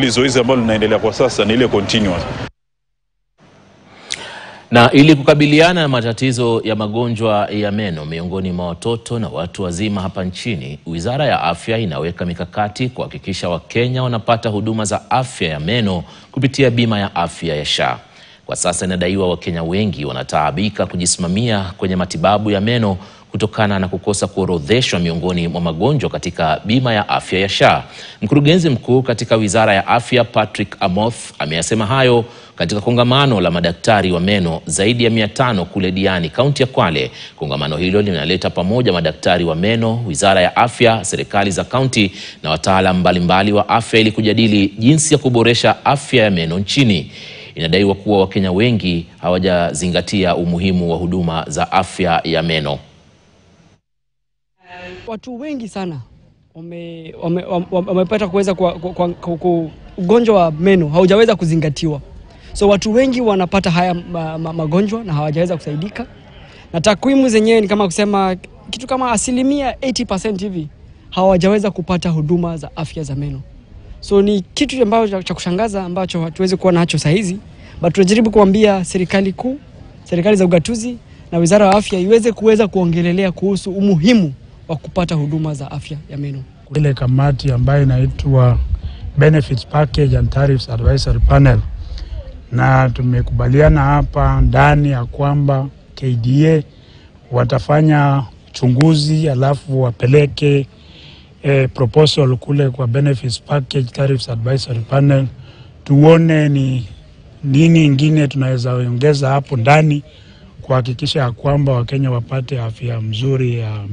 Zoezi ambalo linaendelea kwa sasa ni ile continuous. Na ili kukabiliana na matatizo ya magonjwa ya meno miongoni mwa watoto na watu wazima hapa nchini, Wizara ya Afya inaweka mikakati kuhakikisha Wakenya wanapata huduma za afya ya meno kupitia bima ya afya ya SHA. Kwa sasa inadaiwa Wakenya wengi wanataabika kujisimamia kwenye matibabu ya meno kutokana na kukosa kuorodheshwa miongoni mwa magonjwa katika bima ya afya ya SHA. Mkurugenzi mkuu katika Wizara ya Afya Patrick Amoth ameyasema hayo katika kongamano la madaktari wa meno zaidi ya 500 kule Diani, kaunti ya Kwale. Kongamano hilo linaleta pamoja madaktari wa meno, Wizara ya Afya, serikali za kaunti na wataalamu mbalimbali wa afya ili kujadili jinsi ya kuboresha afya ya meno nchini. Inadaiwa kuwa Wakenya wengi hawajazingatia umuhimu wa huduma za afya ya meno. Watu wengi sana wamepata kuweza kwa ugonjwa wa meno haujaweza kuzingatiwa. So watu wengi wanapata haya magonjwa na hawajaweza kusaidika. Na takwimu zenyewe ni kama kusema kitu kama 80% hivi hawajaweza kupata huduma za afya za meno. So ni kitu ambacho cha kushangaza ambacho hatuwezi kuwa nacho saa hizi, but tunajaribu kuambia serikali kuu, serikali za ugatuzi na Wizara ya Afya iweze kuongelelea kuhusu umuhimu wa kupata huduma za afya ya meno. Ile kamati ambayo inaitwa Benefits Package and Tariffs Advisory Panel, na tumekubaliana hapa ndani ya kwamba KDA watafanya chunguzi alafu wapeleke proposal kule kwa Benefits Package Tariffs Advisory Panel, tuone ni nini ingine tunaweza ongeza hapo ndani kuhakikisha kwamba Wakenya wapate afya mzuri ya